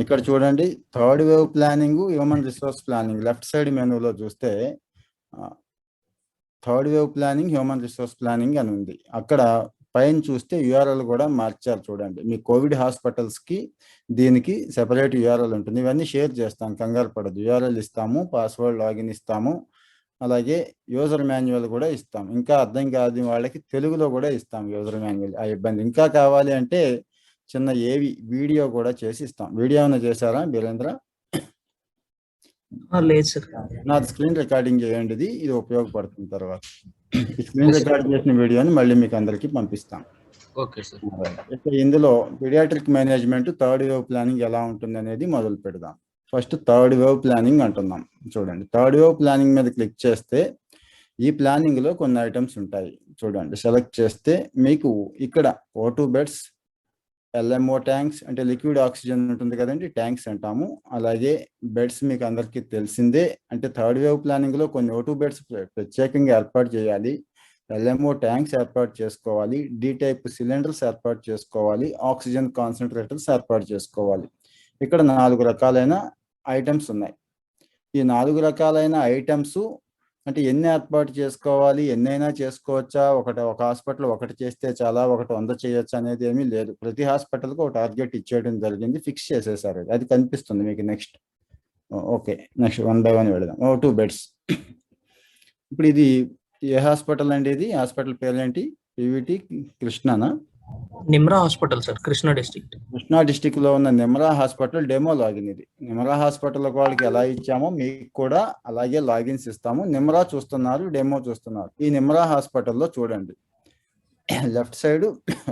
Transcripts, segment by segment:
ఇక్కడ చూడండి, third wave planning, human resource planning. Left side మెనూలో చూస్తే third wave planning, human resource planning అని ఉంది. అక్కడ పైన చూస్తే యూఆర్ఎల్ కూడా మార్చారు చూడండి. మీ కోవిడ్ హాస్పిటల్స్కి దీనికి సెపరేట్ యూఆర్ఎల్ ఉంటుంది. ఇవన్నీ షేర్ చేస్తాం, కంగారు పడదు. యూఆర్ఎల్ ఇస్తాము, పాస్వర్డ్ లాగిన్ ఇస్తాము, అలాగే యూజర్ మాన్యువల్ కూడా ఇస్తాం. ఇంకా అర్థం కాదు వాళ్ళకి తెలుగులో కూడా ఇస్తాం యూజర్ మాన్యువల్. ఆ ఇబ్బంది ఇంకా కావాలి అంటే చిన్న వీడియో కూడా చేసి ఇస్తాం. వీడియో ఏమైనా చేశారా బీరేంద్ర? లేదు సార్. నా స్క్రీన్ రికార్డింగ్ చేయండి, ఇది ఉపయోగపడుతుంది. తర్వాత ఈ స్క్రీన్ రికార్డ్ చేసిన వీడియోని మళ్ళీ మీకు అందరికీ పంపిస్తాం. Okay sir. ఇందులో paediatric management third wave planning ఎలా ఉంటుంది అనేది మొదలు పెడదాం. ఫస్ట్ థర్డ్ వేవ్ ప్లానింగ్ అంటున్నాం. చూడండి, థర్డ్ వేవ్ ప్లానింగ్ మీద క్లిక్ చేస్తే ఈ ప్లానింగ్ లో కొన్ని ఐటమ్స్ ఉంటాయి. చూడండి, సెలెక్ట్ చేస్తే మీకు ఇక్కడ O2 బెడ్స్, LMO ట్యాంక్స్ అంటే లిక్విడ్ ఆక్సిజన్ ఉంటుంది కదండి, ట్యాంక్స్ అంటాము. అలాగే బెడ్స్ మీకు అందరికీ తెలిసిందే. అంటే థర్డ్ వేవ్ ప్లానింగ్ లో కొన్ని O2 బెడ్స్ ప్రత్యేకంగా ఏర్పాటు చేయాలి, LMO ట్యాంక్స్ ఏర్పాటు చేసుకోవాలి, D టైప్ సిలిండర్స్ ఏర్పాటు చేసుకోవాలి, ఆక్సిజన్ కాన్సన్ట్రేటర్స్ ఏర్పాటు చేసుకోవాలి. ఇక్కడ 4 రకాలైన ఐటమ్స్ ఉన్నాయి. ఈ 4 రకాలైన ఐటమ్స్ అంటే ఎన్ని ఏర్పాటు చేసుకోవాలి, ఎన్నైనా చేసుకోవచ్చా, ఒక హాస్పిటల్ ఒకటి చేస్తే చాలా, ఒకటి 100 చేయొచ్చు అనేది ఏమీ లేదు. ప్రతి హాస్పిటల్కి ఒక టార్గెట్ ఇచ్చేయడం జరిగింది, ఫిక్స్ చేసేసారు. అది కనిపిస్తుంది మీకు. నెక్స్ట్ ఓకే, నెక్స్ట్ 1 బై 1 వెళదాం. O2 beds. ఇప్పుడు ఇది ఏ హాస్పిటల్ అండి? ఇది హాస్పిటల్ పేరు ఏంటి? PVT కృష్ణనా? Nimra hospital sir, Krishna district. Krishna district లో ఉన్న నిమ్రా హాస్పిటల్ డెమో లాగిన్. ఇది నిమ్రా హాస్పిటల్ వాళ్ళకి ఎలా ఇచ్చామో మీకు కూడా అలాగే లాగిన్స్ ఇస్తాము. నిమ్రా చూస్తున్నారు, డెమో చూస్తున్నారు. ఈ నిమ్రా హాస్పిటల్లో చూడండి, లెఫ్ట్ సైడ్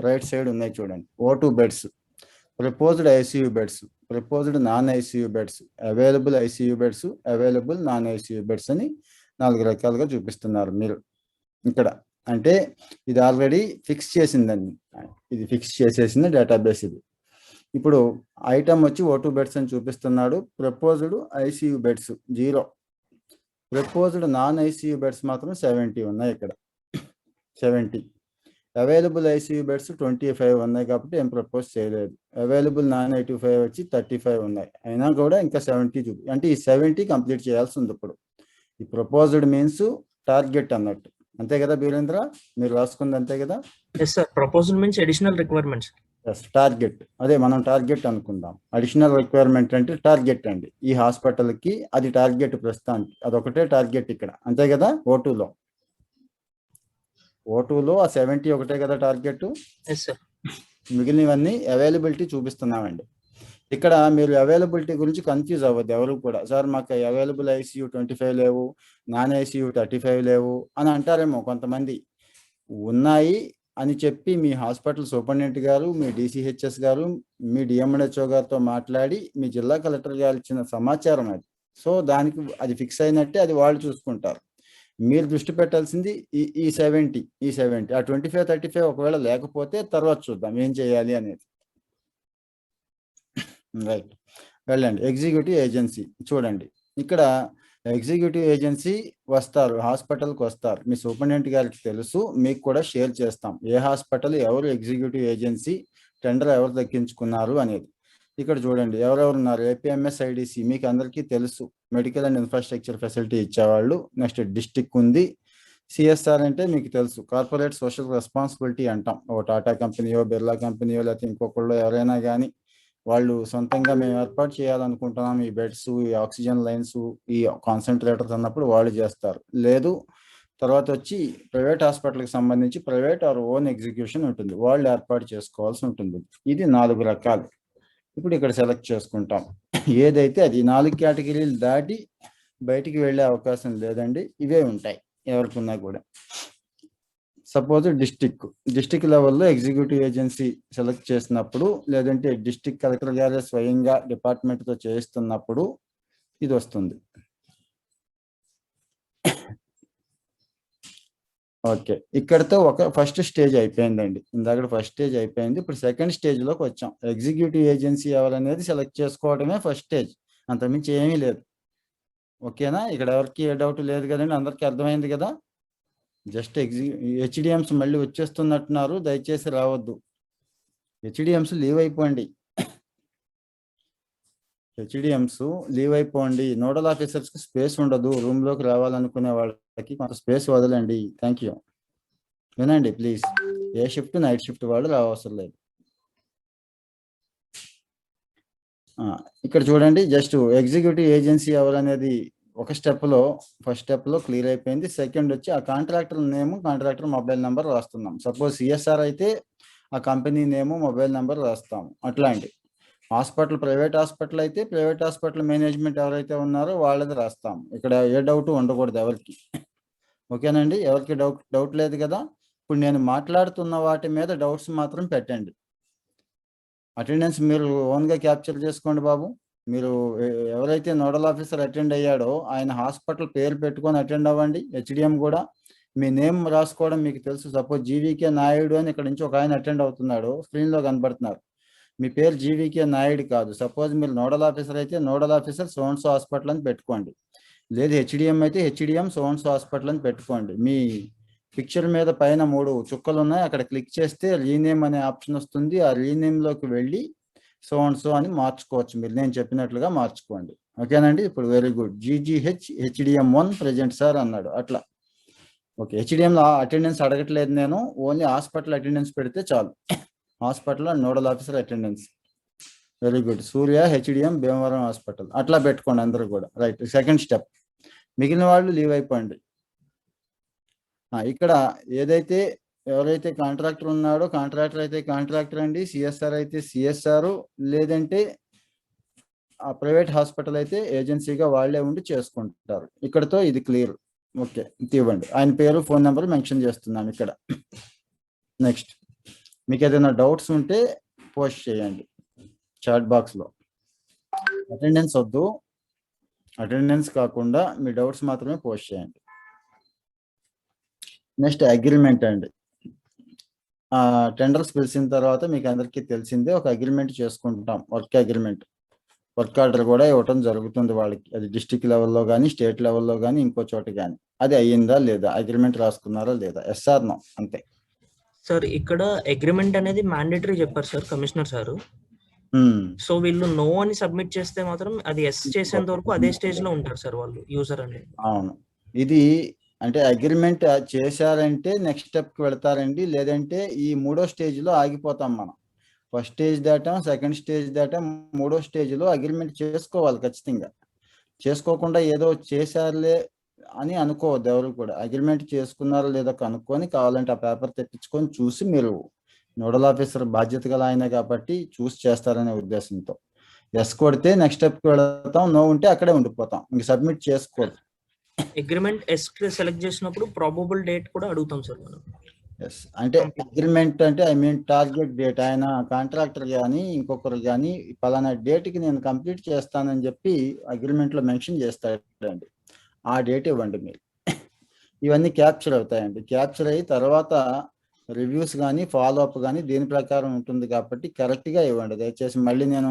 రైట్ సైడ్ ఉన్నాయి చూడండి. O2 beds, proposed ICU beds, proposed non ICU beds, available ICU beds, available non ICU beds అని 4 రకాలుగా చూపిస్తున్నారు మీరు ఇక్కడ. అంటే ఇది ఆల్రెడీ ఫిక్స్ చేసిందండి, ఇది ఫిక్స్ చేసేసిన డేటాబేస్ ఇది. ఇప్పుడు ఐటమ్ వచ్చి O2 బెడ్స్ అని చూపిస్తున్నాడు. Proposed ICU beds 0, proposed non ICU beds మాత్రం 70 ఉన్నాయి ఇక్కడ, 70. అవైలబుల్ ICU బెడ్స్ 25 ఉన్నాయి కాబట్టి ఏం ప్రపోజ్ చేయలేదు. అవైలబుల్ నాన్ 85 వచ్చి 35 ఉన్నాయి, అయినా కూడా ఇంకా 70 చూపి. అంటే ఈ 70 కంప్లీట్ చేయాల్సి ఉంది. ఇప్పుడు ఈ ప్రపోజ్డ్ మీన్స్ టార్గెట్ అన్నట్టు, అంతే కదా బీరేంద్ర? మీరు రాసుకుంది అంతే కదా? Yes sir. Proposal means additional requirements. Yes, target. అదే మనం టార్గెట్ అనుకుందాం. అడిషనల్ రిక్వైర్మెంట్ అంటే టార్గెట్ అండి. ఈ హాస్పిటల్కి అది టార్గెట్ ప్రస్తుతానికి, అదొకటే టార్గెట్ ఇక్కడ, అంతే కదా? O2లో ఆ 70 ఒకటే కదా టార్గెట్. Yes sir. మిగిలినవన్నీ అవైలబిలిటీ చూపిస్తున్నామండి. ఇక్కడ మీరు అవైలబిలిటీ గురించి కన్ఫ్యూజ్ అవ్వద్దు ఎవరు కూడా. సార్ మాకు అవైలబుల్ ICU 25 లేవు, నాన్ ICU 35 లేవు అని అంటారేమో కొంతమంది. ఉన్నాయి అని చెప్పి మీ హాస్పిటల్ సూపరింటెండెంట్ గారు, మీ DCHS గారు, మీ DMHO గారితో మాట్లాడి మీ జిల్లా కలెక్టర్ గారు ఇచ్చిన సమాచారం అది. సో దానికి అది ఫిక్స్ అయినట్టే, అది వాళ్ళు చూసుకుంటారు. మీరు దృష్టి పెట్టాల్సింది ఈ 70, ఆ 25, 35 ఒకవేళ లేకపోతే తర్వాత చూద్దాం ఏం చేయాలి అనేది. రైట్, వెళ్ళండి. ఎగ్జిక్యూటివ్ ఏజెన్సీ చూడండి. ఇక్కడ ఎగ్జిక్యూటివ్ ఏజెన్సీ వస్తారు, హాస్పిటల్కి వస్తారు. మీ సూపరింటెండెంట్ గారికి తెలుసు, మీకు కూడా షేర్ చేస్తాం ఏ హాస్పిటల్, ఎవరు ఎగ్జిక్యూటివ్ ఏజెన్సీ, టెండర్ ఎవరు దక్కించుకున్నారు అనేది. ఇక్కడ చూడండి ఎవరెవరు ఉన్నారు. APMS IDC మీకు అందరికీ తెలుసు, మెడికల్ అండ్ ఇన్ఫ్రాస్ట్రక్చర్ ఫెసిలిటీ ఇచ్చేవాళ్ళు. నెక్స్ట్ డిస్టిక్ ఉంది. CSR అంటే మీకు తెలుసు, కార్పొరేట్ సోషల్ రెస్పాన్సిబిలిటీ అంటాం. ఓ టాటా కంపెనీయో, బిర్లా కంపెనీయో, లేకపోతే ఇంకొకళ్ళు ఎవరైనా కానీ వాళ్ళు సొంతంగా మేము ఏర్పాటు చేయాలనుకుంటున్నాం ఈ బెడ్స్, ఈ ఆక్సిజన్ లైన్స్, ఈ కాన్సన్ట్రేటర్స్ అన్నప్పుడు వాళ్ళు చేస్తారు. లేదు, తర్వాత వచ్చి ప్రైవేట్ హాస్పిటల్కి సంబంధించి ప్రైవేట్ ఆర్ ఓన్ ఎగ్జిక్యూషన్ ఉంటుంది, వాళ్ళు ఏర్పాటు చేసుకోవాల్సి ఉంటుంది. ఇది 4 రకాలు. ఇప్పుడు ఇక్కడ సెలెక్ట్ చేసుకుంటాం ఏదైతే అది. 4 కేటగిరీలు దాటి బయటికి వెళ్ళే అవకాశం లేదండి, ఇవే ఉంటాయి ఎవరికున్నా కూడా. సపోజ్ డిస్టిక్ లెవెల్లో ఎగ్జిక్యూటివ్ ఏజెన్సీ సెలెక్ట్ చేసినప్పుడు, లేదంటే డిస్టిక్ కలెక్టర్ గారే స్వయంగా డిపార్ట్మెంట్తో చేయిస్తున్నప్పుడు ఇది వస్తుంది. ఓకే, ఇక్కడతో ఒక ఫస్ట్ స్టేజ్ అయిపోయిందండి. ఇందాక ఫస్ట్ స్టేజ్ అయిపోయింది. ఇప్పుడు సెకండ్ స్టేజ్లోకి వచ్చాం. ఎగ్జిక్యూటివ్ ఏజెన్సీ ఎవరనేది సెలెక్ట్ చేసుకోవడమే ఫస్ట్ స్టేజ్, అంతకుమించి ఏమీ లేదు. ఓకేనా? ఇక్కడ ఎవరికి ఏ డౌట్ లేదు కదండి, అందరికీ అర్థమైంది కదా? జస్ట్ HDMs మళ్ళీ వచ్చేస్తున్నట్టున్నారు, దయచేసి రావద్దు. HDMs లీవ్ అయిపోండి. హెచ్డిఎంస్ లీవ్ అయిపోండి. నోడల్ ఆఫీసర్స్ కి స్పేస్ ఉండదు. రూమ్ లోకి రావాలనుకునే వాళ్ళకి కొంత స్పేస్ వదలండి. Thank you. వినండి please. A shift night shift వాళ్ళు రావసరం లేదు. ఇక్కడ చూడండి, జస్ట్ ఎగ్జిక్యూటివ్ ఏజెన్సీ ఎవరనేది ఒక స్టెప్లో ఫస్ట్ స్టెప్లో క్లియర్ అయిపోయింది. సెకండ్ వచ్చి ఆ contractor name, contractor mobile number రాస్తున్నాం. సపోజ్ సిఎస్ఆర్ అయితే ఆ కంపెనీ నేము, మొబైల్ నెంబర్ రాస్తాము. అట్లా అండి. హాస్పిటల్, ప్రైవేట్ హాస్పిటల్ అయితే ప్రైవేట్ హాస్పిటల్ మేనేజ్మెంట్ ఎవరైతే ఉన్నారో వాళ్ళది రాస్తాం. ఇక్కడ ఏ డౌట్ ఉండకూడదు ఎవరికి. ఓకేనండి, ఎవరికి డౌట్ లేదు కదా. ఇప్పుడు నేను మాట్లాడుతున్న వాటి మీద డౌట్స్ మాత్రం పెట్టండి. అటెండెన్స్ మీరు ఓన్గా క్యాప్చర్ చేసుకోండి బాబు. మీరు ఎవరైతే నోడల్ ఆఫీసర్ అటెండ్ అయ్యాడో ఆయన హాస్పిటల్ పేరు పెట్టుకొని అటెండ్ అవ్వండి. హెచ్డిఎం కూడా మీ నేమ్ రాసుకోవడం మీకు తెలుసు. సపోజ్ జీవీకే నాయుడు అని ఇక్కడ నుంచి ఒక ఆయన అటెండ్ అవుతున్నాడు, స్క్రీన్లో కనబడుతున్నారు. మీ పేరు జీవీకే నాయుడు కాదు. సపోజ్ మీరు నోడల్ ఆఫీసర్ అయితే నోడల్ ఆఫీసర్ సోన్సో హాస్పిటల్ అని పెట్టుకోండి. లేదు హెచ్డిఎం అయితే హెచ్డిఎం సోన్సో హాస్పిటల్ అని పెట్టుకోండి. మీ పిక్చర్ మీద పైన 3 చుక్కలు ఉన్నాయి, అక్కడ క్లిక్ చేస్తే రీనేమ్ అనే ఆప్షన్ వస్తుంది. ఆ రీనేమ్లోకి వెళ్ళి సో అని మార్చుకోవచ్చు. మీరు నేను చెప్పినట్లుగా మార్చుకోండి. ఓకేనండి. ఇప్పుడు very good. GGH HDM one present sir అన్నాడు. అట్లా ఓకే. హెచ్డిఎంలో అటెండెన్స్ అడగట్లేదు నేను, ఓన్లీ హాస్పిటల్ అటెండెన్స్ పెడితే చాలు. Hospital nodal officer attendance. Very good. Surya HDM Bhimavaram hospital. అట్లా పెట్టుకోండి అందరూ కూడా. రైట్. Second step. మిగిలిన వాళ్ళు లీవ్ అయిపోండి. ఇక్కడ ఏదైతే ఎవరైతే కాంట్రాక్టర్ ఉన్నాడో కాంట్రాక్టర్ అయితే కాంట్రాక్టర్ అండి, సిఎస్ఆర్ అయితే సిఎస్ఆర్, లేదంటే ఆ ప్రైవేట్ హాస్పిటల్ అయితే ఏజెన్సీగా వాళ్ళే ఉండి చేసుకుంటారు. ఇక్కడతో ఇది క్లియర్. ఓకే, ఇవ్వండి. ఆయన పేరు, ఫోన్ నెంబర్ మెన్షన్ చేస్తున్నాను ఇక్కడ. నెక్స్ట్, మీకు ఏదైనా డౌట్స్ ఉంటే పోస్ట్ చేయండి చాట్ బాక్స్లో. అటెండెన్స్ వద్దు, అటెండెన్స్ కాకుండా మీ డౌట్స్ మాత్రమే పోస్ట్ చేయండి. నెక్స్ట్ అగ్రిమెంట్ అండి. టెండర్స్ పిలిచిన తర్వాత మీకు అందరికీ తెలిసిందే, ఒక అగ్రిమెంట్ చేసుకుంటాం. వర్క్ అగ్రిమెంట్, వర్క్ ఆర్డర్ కూడా ఇవ్వటం జరుగుతుంది వాళ్ళకి. అది డిస్ట్రిక్ట్ లెవెల్లో కానీ, స్టేట్ లెవెల్లో కానీ, ఇంకో చోట కానీ. అది అయ్యిందా లేదా, అగ్రిమెంట్ రాసుకున్నారా లేదా, ఎస్ఆర్ నో, అంతే. సార్ ఇక్కడ అగ్రిమెంట్ అనేది మ్యాండేటరీ చెప్పారు సార్ కమిషనర్ సార్. సో వీళ్ళు నో అని సబ్మిట్ చేస్తే మాత్రం అది ఎస్ చేసేంత వరకు అదే స్టేజ్ లో ఉంటారు సార్ వాళ్ళు, యూజర్ అనేది. అవును. ఇది అంటే అగ్రిమెంట్ చేశారంటే నెక్స్ట్ స్టెప్కి వెళ్తారండి, లేదంటే ఈ 3వ స్టేజ్లో ఆగిపోతాం మనం. ఫస్ట్ స్టేజ్ దాటాం, సెకండ్ స్టేజ్ దాటాం, 3వ స్టేజ్లో అగ్రిమెంట్ చేసుకోవాలి ఖచ్చితంగా. చేసుకోకుండా ఏదో చేశారులే అని అనుకోవద్దు ఎవరు కూడా. అగ్రిమెంట్ చేసుకున్నారో లేదో కనుక్కొని కావాలంటే ఆ పేపర్ తెప్పించుకొని చూసి, మీరు నోడల్ ఆఫీసర్ బాధ్యత గల ఆయన కాబట్టి చూసి చేస్తారనే ఉద్దేశంతో ఎస్ కొడితే నెక్స్ట్ స్టెప్కి వెళతాం, నో ఉంటే అక్కడే ఉండిపోతాం, ఇంక సబ్మిట్ చేసుకోవాలి. అగ్రిమెంట్ ఎస్ సెలెక్ట్ చేసినప్పుడు ప్రాబబుల్ డేట్ కూడా అడుగుతాం సార్ మనం. ఎస్ అంటే అగ్రిమెంట్ అంటే ఐ మీన్ టార్గెట్ డేట్. ఆయన కాంట్రాక్టర్ కానీ ఇంకొకరు కానీ పలానా డేట్కి నేను కంప్లీట్ చేస్తానని చెప్పి అగ్రిమెంట్లో మెన్షన్ చేస్తాడండి. ఆ డేట్ ఇవ్వండి మీరు. ఇవన్నీ క్యాప్చర్ అవుతాయండి. క్యాప్చర్ అయ్యి తర్వాత రివ్యూస్ కానీ ఫాలో అప్ కానీ దీని ప్రకారం ఉంటుంది కాబట్టి కరెక్ట్గా ఇవ్వండి దయచేసి. మళ్ళీ నేను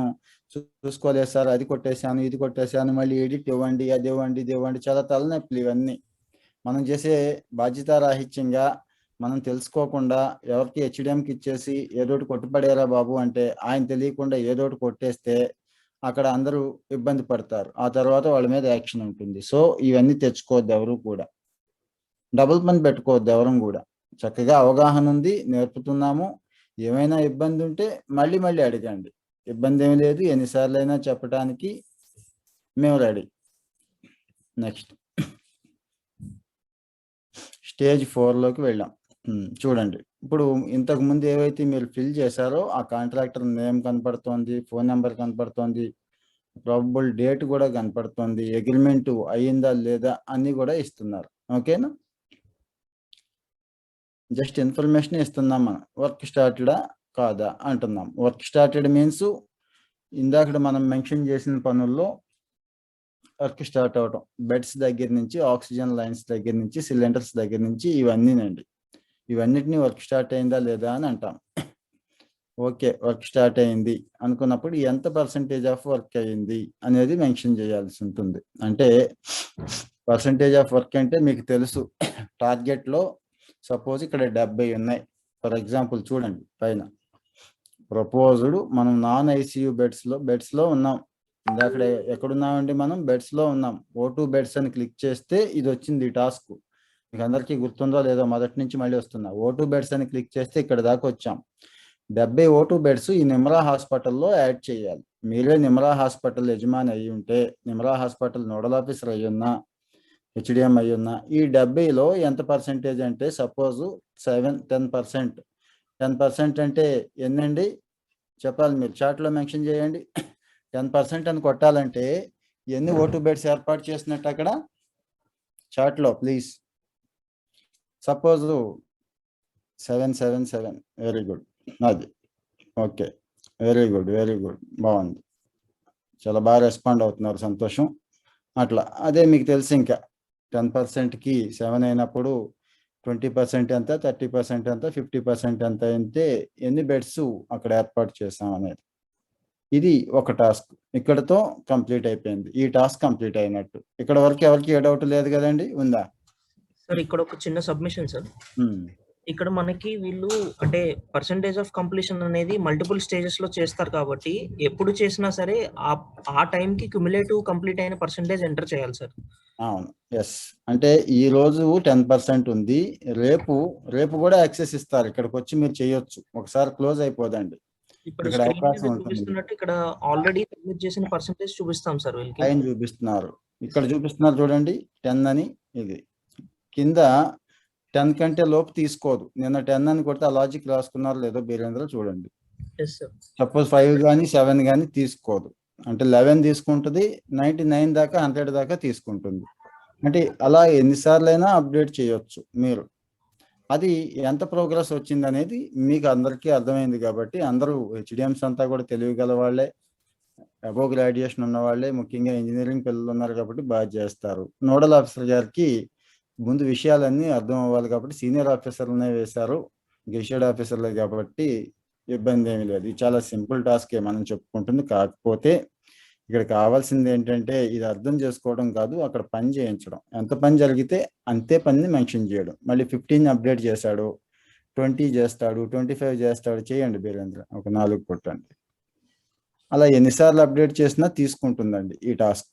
చూసుకోలేదు సార్, అది కొట్టేశాను, ఇది కొట్టేశాను, మళ్ళీ ఎడిట్ ఇవ్వండి, అది ఇవ్వండి, ఇది ఇవ్వండి, చాలా తలనొప్పులు ఇవన్నీ. మనం చేసే బాధ్యతారాహిత్యంగా మనం తెలుసుకోకుండా ఎవరికి హెచ్డిఎంకి ఇచ్చేసి ఏదోటి కొట్టుపడేరా బాబు అంటే ఆయన తెలియకుండా ఏదోటి కొట్టేస్తే అక్కడ అందరూ ఇబ్బంది పడతారు. ఆ తర్వాత వాళ్ళ మీద యాక్షన్ ఉంటుంది. సో ఇవన్నీ తెచ్చుకోవద్దు ఎవరు కూడా, డబుల్ పని పెట్టుకోవద్దు ఎవరం కూడా. చక్కగా అవగాహన ఉంది, నేర్పుతున్నాము. ఏమైనా ఇబ్బంది ఉంటే మళ్ళీ మళ్ళీ అడగండి, ఇబ్బంది ఏమి లేదు, ఎన్నిసార్లు అయినా చెప్పడానికి మేము రెడీ. నెక్స్ట్ స్టేజ్ 4లోకి వెళ్ళాం. చూడండి, ఇప్పుడు ఇంతకు ముందు ఏవైతే మీరు ఫిల్ చేశారో ఆ కాంట్రాక్టర్ నేమ్ కనపడుతోంది, ఫోన్ నెంబర్ కనపడుతోంది, ప్రాబబుల్ డేట్ కూడా కనపడుతోంది, అగ్రిమెంట్ అయ్యిందా లేదా అన్నీ కూడా ఇస్తున్నారు. ఓకేనా, జస్ట్ ఇన్ఫర్మేషన్ ఇస్తున్నాం మనం. వర్క్ స్టార్టెడా కాదా అంటున్నాం. వర్క్ స్టార్టెడ్ మీన్స్ ఇందాక మనం మెన్షన్ చేసిన పనుల్లో వర్క్ స్టార్ట్ అవటం, బెడ్స్ దగ్గర నుంచి, ఆక్సిజన్ లైన్స్ దగ్గర నుంచి, సిలిండర్స్ దగ్గర నుంచి, ఇవన్నీనండి. ఇవన్నిటిని వర్క్ స్టార్ట్ అయిందా లేదా అని అంటాం. ఓకే, వర్క్ స్టార్ట్ అయింది అనుకున్నప్పుడు ఎంత పర్సంటేజ్ ఆఫ్ వర్క్ అయ్యింది అనేది మెన్షన్ చేయాల్సి ఉంటుంది. అంటే పర్సంటేజ్ ఆఫ్ వర్క్ అంటే మీకు తెలుసు, టార్గెట్లో సపోజ్ ఇక్కడ 70 ఉన్నాయి ఫర్ ఎగ్జాంపుల్. చూడండి పైన ప్రపోజ్డ్, మనం నాన్ ఐసీయూ బెడ్స్లో ఉన్నాం. ఇందాక ఎక్కడున్నామండి మనం? బెడ్స్ లో ఉన్నాం. O2 బెడ్స్ అని క్లిక్ చేస్తే ఇది వచ్చింది ఈ టాస్క్. మీకు అందరికీ గుర్తుందో లేదో, మొదటి నుంచి మళ్ళీ వస్తున్నా. O2 బెడ్స్ అని క్లిక్ చేస్తే ఇక్కడ దాకా వచ్చాం. 70 O2 బెడ్స్ ఈ నిమ్రా హాస్పిటల్లో యాడ్ చేయాలి. మీరే నిమ్రా హాస్పిటల్ యజమాని అయ్యి ఉంటే, నిమ్రా హాస్పిటల్ నోడల్ ఆఫీసర్ అయ్యి ఉన్నా, హెచ్డిఎం అయ్యి ఉన్నా, ఈ 70లో ఎంత పర్సెంటేజ్ అంటే సపోజ్ 10%. 10% అంటే ఎన్నండి చెప్పాలి, మీరు చాట్లో మెన్షన్ చేయండి. 10% అని కొట్టాలంటే ఎన్ని O2 బెడ్స్ ఏర్పాటు చేసినట్టు అక్కడ చాట్లో ప్లీజ్. సపోజ్ 777. Very good. అది okay, very good, very good, బాగుంది, చాలా బాగా రెస్పాండ్ అవుతున్నారు, సంతోషం. అట్లా అదే మీకు తెలుసు, ఇంకా 10%కి 7 అయినప్పుడు 20% ఎంత, 30% ఎంత, 50% ఎంత అయితే ఎన్ని బెడ్స్ అక్కడ ఏర్పాటు చేసాం అనేది. ఇది ఒక టాస్క్ ఇక్కడతో కంప్లీట్ అయిపోయింది. ఈ టాస్క్ కంప్లీట్ అయినట్టు. ఇక్కడ వరకు ఎవరికి ఏ డౌట్ లేదు కదండి? ఉందా సార్? ఇక్కడ ఒక చిన్న సబ్మిషన్ సార్. ఇక్కడ మనకి వీళ్ళు అంటే పర్సంటేజ్ ఆఫ్ కంప్లీషన్ అనేది మల్టిపుల్ స్టేజెస్ లో చేస్తారు కాబట్టి ఎప్పుడు చేసినా సరే ఆ టైంకి క్యుములేటివ్ కంప్లీట్ అయిన పర్సంటేజ్ ఎంటర్ చేయాలి సార్. అవును, ఎస్. అంటే ఈ రోజు 10% ఉంది, రేపు కూడా యాక్సెస్ ఇస్తారు. ఇక్కడికి వచ్చి మీరు చేయొచ్చు, ఒకసారి క్లోజ్ అయిపోదండి. ఇప్పుడు ఇక్కడ స్క్రీన్ అవకాశం మీద ఉంటుంది. చూపిస్తున్నట్టు ఇక్కడ ఆల్రెడీ సబ్మిట్ చేసిన పర్సంటేజ్ చూపిస్తాం సార్ వీళ్ళకి. ఆయన చూపిస్తున్నారు, ఇక్కడ చూపిస్తున్నారు చూడండి 10 అని. ఇది కింద 10 కంటే లోపు తీసుకోదు. నిన్న 10 అని కొడితే ఆ లాజిక్ రాసుకున్నారు లేదో బీరేంద్ర చూడండి. సపోజ్ 5 కానీ 7 కానీ తీసుకోదు, అంటే 11 తీసుకుంటుంది, 99 దాకా 100 దాకా తీసుకుంటుంది. అంటే అలా ఎన్నిసార్లు అయినా అప్డేట్ చేయొచ్చు మీరు. అది ఎంత ప్రోగ్రెస్ వచ్చింది అనేది మీకు అందరికీ అర్థమైంది కాబట్టి, అందరూ హెచ్డిఎంస్ అంతా కూడా తెలియగల వాళ్ళే, అబో గ్రాడ్యుయేషన్ ఉన్న వాళ్ళే, ముఖ్యంగా ఇంజనీరింగ్ పిల్లలు ఉన్నారు కాబట్టి బాగా చేస్తారు. నోడల్ ఆఫీసర్ గారికి ముందు విషయాలన్నీ అర్థం అవ్వాలి కాబట్టి సీనియర్ ఆఫీసర్లనే వేశారు, గెజిటెడ్ ఆఫీసర్లే కాబట్టి ఇబ్బంది ఏమీ లేదు. ఇది చాలా సింపుల్ టాస్కే మనం చెప్పుకుంటుంది. కాకపోతే ఇక్కడ కావాల్సింది ఏంటంటే ఇది అర్థం చేసుకోవడం కాదు, అక్కడ పని చేయించడం. ఎంత పని జరిగితే అంతే పనిని మెన్షన్ చేయడం. మళ్ళీ 15 అప్డేట్ చేశాడు, 20 చేస్తాడు, 25 చేస్తాడు, చేయండి బీరేంద్ర, ఒక 4 కొట్టండి. అలా ఎన్నిసార్లు అప్డేట్ చేసినా తీసుకుంటుందండి ఈ టాస్క్.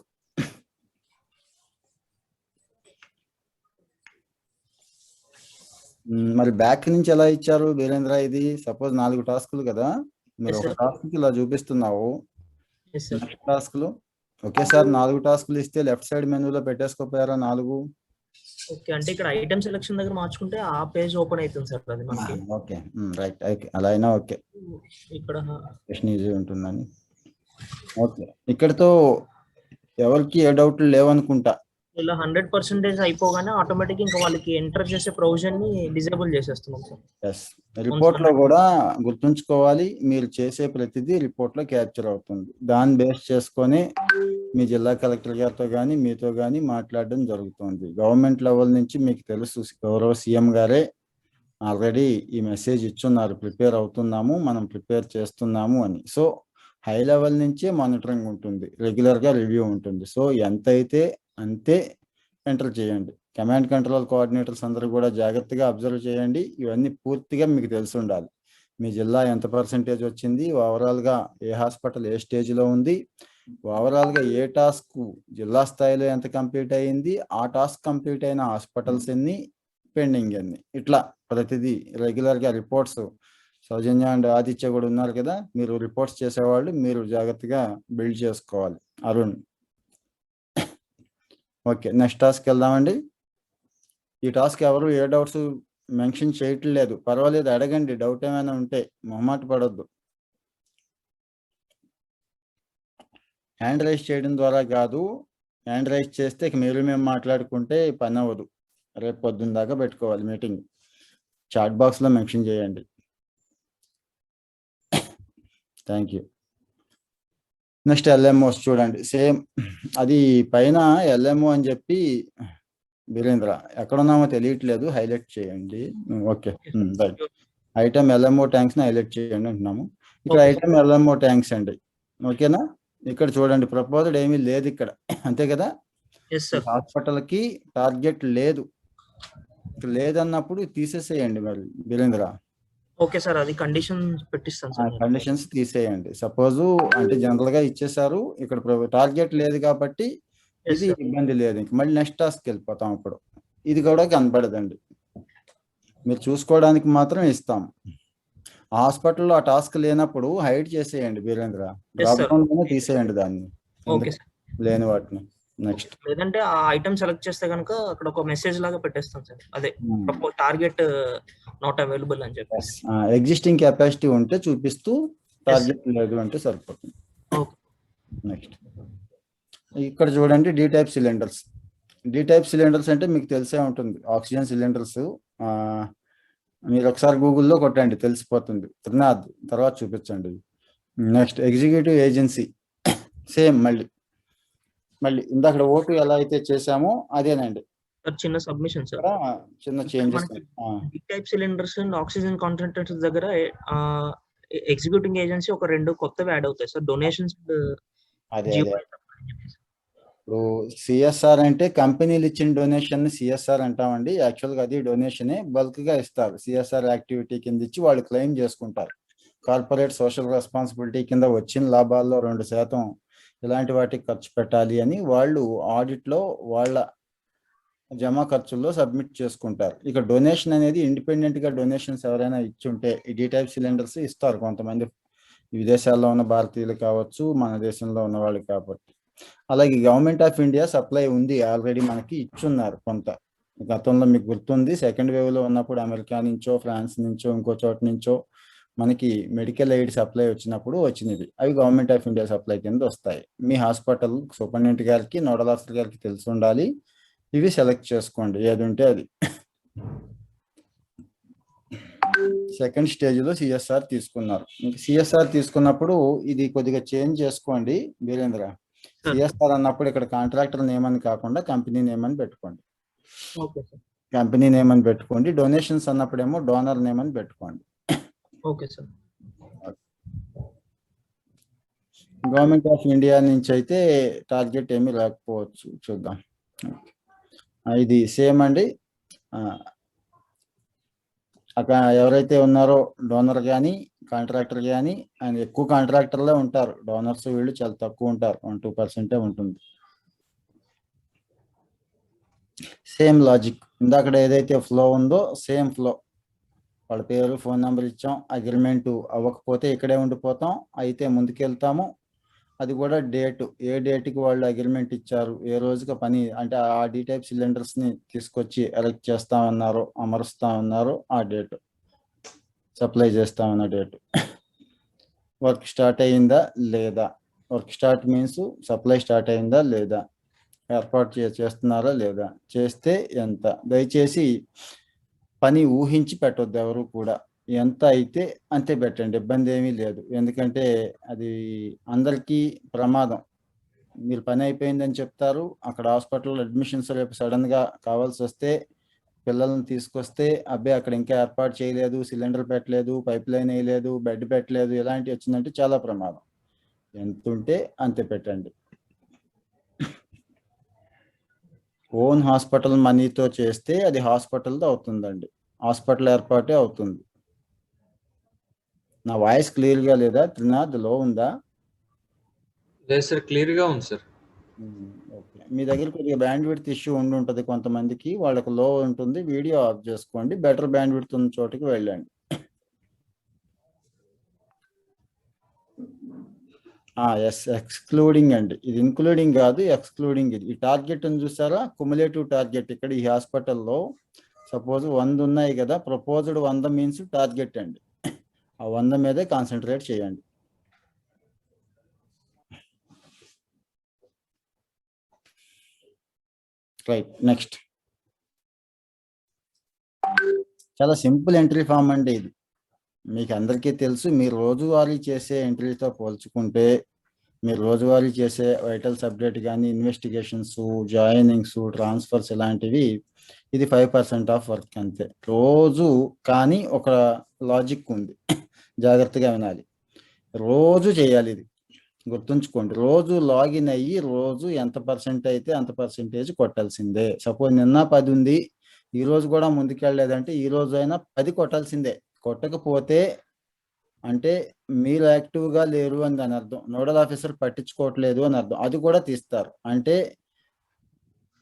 మరి బ్యాక్ నుంచి ఎలా ఇచ్చారు బీరేంద్ర? ఇది సపోజ్ 4 టాస్కులు కదా, మీరు ఒక టాస్క్ ఇలా చూపిస్తున్నావు, టాస్క్లు ఒకేసారి 4 టాస్కులు ఇస్తే లెఫ్ట్ సైడ్ మెనూలో పెట్టేసుకోపోయారా 4? ఓకే, అంటే ఇక్కడ ఐటమ్ సెలక్షన్ దగ్గర మార్చుకుంటే ఆ పేజ్ ఓపెన్ అవుతుంది సార్ అది మనకి. ఓకే, రైట్, అలా అయినా ఓకే, ఇక్కడ ఈజీ ఉంటుందని. ఓకే, ఇక్కడతో ఎవరికి ఏ డౌట్లు లేవనుకుంటా. ఇలా 100% అయిపోగానే ఆటోమేటిక్ ఇంకా వాళ్ళకి ఎంటర్ చేసే ప్రొవిజన్ ని డిజేబుల్ చేసేస్తున్నాం సార్. ఎస్, రిపోర్ట్ లో కూడా గుర్తుంచుకోవాలి, మీరు చేసే ప్రతిదీ రిపోర్ట్ లో క్యాప్చర్ అవుతుంది. దాన్ని బేస్ చేసుకొని మీ జిల్లా కలెక్టర్ గారితో కానీ మీతో కానీ మాట్లాడడం జరుగుతుంది. గవర్నమెంట్ లెవెల్ నుంచి మీకు తెలుసు, గౌరవ సీఎం గారే ఆల్రెడీ ఈ మెసేజ్ ఇచ్చున్నారు, ప్రిపేర్ అవుతున్నాము, మనం ప్రిపేర్ చేస్తున్నాము అని. సో హై లెవెల్ నుంచే మానిటరింగ్ ఉంటుంది, రెగ్యులర్గా రివ్యూ ఉంటుంది. సో ఎంత అయితే అంతే ఎంటర్ చేయండి. కమాండ్ కంట్రోల్ కోఆర్డినేటర్స్ అందరూ కూడా జాగ్రత్తగా అబ్జర్వ్ చేయండి. ఇవన్నీ పూర్తిగా మీకు తెలిసి ఉండాలి. మీ జిల్లా ఎంత పర్సెంటేజ్ వచ్చింది, ఓవరాల్గా ఏ హాస్పిటల్ ఏ స్టేజ్లో ఉంది, ఓవరాల్గా ఏ టాస్క్ జిల్లా స్థాయిలో ఎంత కంప్లీట్ అయ్యింది, ఆ టాస్క్ కంప్లీట్ అయిన హాస్పిటల్స్ ఎన్ని, పెండింగ్ ఎన్ని, ఇట్లా ప్రతిదీ రెగ్యులర్గా రిపోర్ట్స్. సౌజన్య అండ్ ఆదిత్య కూడా ఉన్నారు కదా, మీరు రిపోర్ట్స్ చేసేవాళ్ళు, మీరు జాగ్రత్తగా బిల్డ్ చేసుకోవాలి. అరుణ్, ఓకే, నెక్స్ట్ టాస్క్ వెళ్దామండి. ఈ టాస్క్ ఎవరు ఏ డౌట్స్ మెన్షన్ చేయట్లేదు, పర్వాలేదు, అడగండి, డౌట్ ఏమైనా ఉంటే, మొహమాట పడొద్దు. హ్యాండ్ రైజ్ చేయడం ద్వారా కాదు, హ్యాండ్ రైజ్ చేస్తే మీరు మేము మాట్లాడుకుంటే పని అవ్వదు. రేపు పొద్దున్న దాకా పెట్టుకోవాలి మీటింగ్. చాట్ బాక్స్లో మెన్షన్ చేయండి. Thank you. నెక్స్ట్ ఎల్ఎంఓస్ చూడండి, సేమ్ అది పైన ఎల్ఎంఓ అని చెప్పి వీరేంద్ర ఎక్కడున్నామో తెలియట్లేదు, హైలైట్ చేయండి. Okay, right. ఐటమ్ ఎల్ఎంఓ ట్యాంక్స్ని హైలైట్ చేయండి అంటున్నాము. ఇక్కడ ఐటమ్ ఎల్ఎంఓ ట్యాంక్స్ అండి, ఓకేనా? ఇక్కడ చూడండి, ప్రపోజల్ ఏమీ లేదు ఇక్కడ, అంతే కదా? హాస్పిటల్కి టార్గెట్ లేదు, లేదన్నప్పుడు తీసేసేయండి మరి వీరేంద్ర. Okay sir. అది కండిషన్ పెట్టిస్తాను సార్. కండిషన్స్ తీసేయండి. సపోజు అంటే జనరల్ గా ఇచ్చేసారు, ఇక్కడ టార్గెట్ లేదు కాబట్టి ఇది ఇబ్బంది లేదు. ఇంక మళ్ళీ నెక్స్ట్ టాస్క్ వెళ్ళిపోతాం. ఇప్పుడు ఇది కూడా కనపడదండి, మీరు చూసుకోవడానికి మాత్రం ఇస్తాం. హాస్పిటల్లో ఆ టాస్క్ లేనప్పుడు హైడ్ చేసేయండి వీరేంద్ర, డ్రాప్ డౌన్ లోనే తీసేయండి దాన్ని, లేని వాటిని. నెక్స్ట్ లేదంటే ఆ ఐటమ్ సెలెక్ట్ చేస్తే కనుక అక్కడ ఒక మెసేజ్ లాగా పెట్టేస్తాం సార్, అదే టార్గెట్ నాట్ అవైలబుల్ అని చెప్పేసి. ఎగ్జిస్టింగ్ కెపాసిటీ ఉంటే చూపిస్తూ, టార్గెట్ లేదు అంటే సరిపోతుంది. నెక్స్ట్ ఇక్కడ చూడండి, D type cylinders. D type cylinders అంటే మీకు తెలిసే ఉంటుంది, ఆక్సిజన్ సిలిండర్స్. మీరు ఒకసారి గూగుల్లో కొట్టండి తెలిసిపోతుంది. త్రినాథ్ తర్వాత చూపించండి. నెక్స్ట్ ఎగ్జిక్యూటివ్ ఏజెన్సీ, సేమ్ మళ్ళీ ఇందాక ఓటు ఎలా అయితే చేసామో అదేనండి. చిన్న సబ్మిషన్ సార్, చిన్న changes. D type cylinders and oxygen concentrators దగ్గర ఎగ్జిక్యూటింగ్ ఏజెన్సీ ఒక 2 కొత్తవి యాడ్ అవుతాయి సార్, డొనేషన్స్. అదే ఇప్పుడు సిఎస్ఆర్ అంటే కంపెనీలు ఇచ్చిన డొనేషన్ ని సిఎస్ఆర్ అంటామండి. యాక్చువల్గా అది డొనేషనే, బల్క్ గా ఇస్తారు. సిఎస్ఆర్ యాక్టివిటీ కింద ఇచ్చి వాళ్ళు క్లెయిమ్ చేసుకుంటారు. కార్పొరేట్ సోషల్ రెస్పాన్సిబిలిటీ కింద వచ్చిన లాభాల్లో 2% ఇలాంటి వాటికి ఖర్చు పెట్టాలి అని వాళ్ళు ఆడిట్ లో వాళ్ళ జమా ఖర్చుల్లో సబ్మిట్ చేసుకుంటారు. ఇక డొనేషన్ అనేది ఇండిపెండెంట్ గా డొనేషన్స్ ఎవరైనా ఇచ్చుంటే ఈ డి టైప్ సిలిండర్స్ ఇస్తారు కొంతమంది, విదేశాల్లో ఉన్న భారతీయులు కావచ్చు, మన దేశంలో ఉన్న వాళ్ళు కాబట్టి. అలాగే గవర్నమెంట్ ఆఫ్ ఇండియా సప్లై ఉంది, ఆల్రెడీ మనకి ఇచ్చున్నారు కొంత. గతంలో మీకు గుర్తుంది, సెకండ్ వేవ్ లో ఉన్నప్పుడు అమెరికా నుంచో, ఫ్రాన్స్ నుంచో, ఇంకో చోట నుంచో మనకి మెడికల్ ఎయిడ్ సప్లై వచ్చినప్పుడు వచ్చినవి. అవి గవర్నమెంట్ ఆఫ్ ఇండియా సప్లై కింద వస్తాయి. మీ హాస్పిటల్ సూపరింటెండెంట్ గారికి, నోడల్ ఆఫీసర్ గారికి తెలిసి ఉండాలి. ఇవి సెలెక్ట్ చేసుకోండి ఏది ఉంటే అది. సెకండ్ స్టేజ్ లో సిఎస్ఆర్ తీసుకున్నారు. సిఎస్ఆర్ తీసుకున్నప్పుడు ఇది కొద్దిగా చేంజ్ చేసుకోండి వీరేంద్ర. సిఎస్ఆర్ అన్నప్పుడు ఇక్కడ కాంట్రాక్టర్ నేమ్ అని కాకుండా కంపెనీ నేమ్ అని పెట్టుకోండి. కంపెనీ నేమ్ అని పెట్టుకోండి. డొనేషన్స్ అన్నప్పుడేమో డోనర్ నేమ్ అని పెట్టుకోండి. గవర్నమెంట్ ఆఫ్ ఇండియా నుంచి అయితే టార్గెట్ ఏమీ రాకపోవచ్చు, చూద్దాం. ఇది సేమ్ అండి. అక్కడ ఎవరైతే ఉన్నారో డోనర్ కానీ కాంట్రాక్టర్ కానీ, ఆయన ఎక్కువ కాంట్రాక్టర్లే ఉంటారు, డోనర్స్ వీళ్ళు చాలా తక్కువ ఉంటారు, 1-2% ఉంటుంది. సేమ్ లాజిక్, ఇందాక ఏదైతే ఫ్లో ఉందో సేమ్ ఫ్లో. వాళ్ళ పేరు, ఫోన్ నెంబర్ ఇచ్చాం, అగ్రిమెంట్ అవ్వకపోతే ఇక్కడే ఉండిపోతాం, అయితే ముందుకెళ్తాము. అది కూడా డేటు, ఏ డేట్కి వాళ్ళు అగ్రిమెంట్ ఇచ్చారు, ఏ రోజుకి పని అంటే ఆ డి టైప్ సిలిండర్స్ని తీసుకొచ్చి ఎలక్ట్ చేస్తామన్నారో, అమరుస్తామన్నారో ఆ డేటు, సప్లై చేస్తామన్న డేటు. వర్క్ స్టార్ట్ అయ్యిందా లేదా, work start means supply start అయిందా లేదా, ఏర్పాటు చేస్తున్నారా లేదా, చేస్తే ఎంత. దయచేసి పని ఊహించి పెట్టొద్దు ఎవరు కూడా, ఎంత అయితే అంతే పెట్టండి, ఇబ్బంది ఏమీ లేదు. ఎందుకంటే అది అందరికీ ప్రమాదం. మీరు పని అయిపోయిందని చెప్తారు, అక్కడ హాస్పిటల్ అడ్మిషన్స్ రేపు సడన్గా కావాల్సి వస్తే, పిల్లల్ని తీసుకొస్తే అబ్బాయి అక్కడ ఇంకా ఏర్పాటు చేయలేదు, సిలిండర్ పెట్టలేదు, పైప్ లైన్ వేయలేదు, బెడ్ పెట్టలేదు, ఇలాంటివి వచ్చిందంటే చాలా ప్రమాదం. ఎంత ఉంటే అంతే పెట్టండి. ఓన్ హాస్పిటల్ మనీతో చేస్తే అది హాస్పిటల్తో అవుతుందండి, హాస్పిటల్ ఏర్పాటే అవుతుంది. నా వాయిస్ క్లియర్గా లేదా త్రినాథ్, లో ఉందా? లేదు సార్, క్లియర్గా ఉంది సార్. ఓకే, మీ దగ్గర కొద్దిగా బ్యాండ్ విడ్త్ ఇష్యూ ఉండి ఉంటుంది కొంతమందికి, వాళ్ళకి లో ఉంటుంది. వీడియో ఆఫ్ చేసుకోండి, బెటర్ బ్యాండ్ విడ్త్ ఉన్న చోటుకి వెళ్ళండి. ఎస్, ఎక్స్క్లూడింగ్ అండి, ఇది ఇన్క్లూడింగ్ కాదు, ఎక్స్క్లూడింగ్. ఇది ఈ టార్గెట్ అని చూసారా, కుములేటివ్ టార్గెట్. ఇక్కడ ఈ హాస్పిటల్లో సపోజ్ 100 ఉన్నాయి కదా, ప్రపోజ్డ్ 100 మీన్స్ టార్గెట్ అండి. ఆ 100 మీదే కాన్సన్ట్రేట్ చేయండి. Right, next. చాలా సింపుల్ ఎంట్రీ ఫామ్ అండి ఇది, మీకు అందరికీ తెలుసు. మీరు రోజువారీ చేసే ఎంట్రీతో పోల్చుకుంటే, మీరు రోజువారీ చేసే వైటల్ సబ్జెక్ట్ కానీ, ఇన్వెస్టిగేషన్స్, జాయినింగ్స్, ట్రాన్స్ఫర్స్ ఇలాంటివి, ఇది 5% ఆఫ్ వర్క్ అంతే రోజు. కానీ ఒక లాజిక్ ఉంది, జాగ్రత్తగా వినాలి. రోజు చేయాలి, ఇది గుర్తుంచుకోండి. రోజు లాగిన్ అయ్యి రోజు ఎంత % అయితే అంత % కొట్టాల్సిందే. సపోజ్ నిన్న 10 ఉంది, ఈ రోజు కూడా ముందుకెళ్ళలేదంటే ఈ రోజు అయినా 10 కొట్టాల్సిందే. కొట్టకపోతే అంటే మీరు యాక్టివ్గా లేరు అని దాని అర్థం. నోడల్ ఆఫీసర్ పట్టించుకోవట్లేదు అని అర్థం. అది కూడా తీస్తారు. అంటే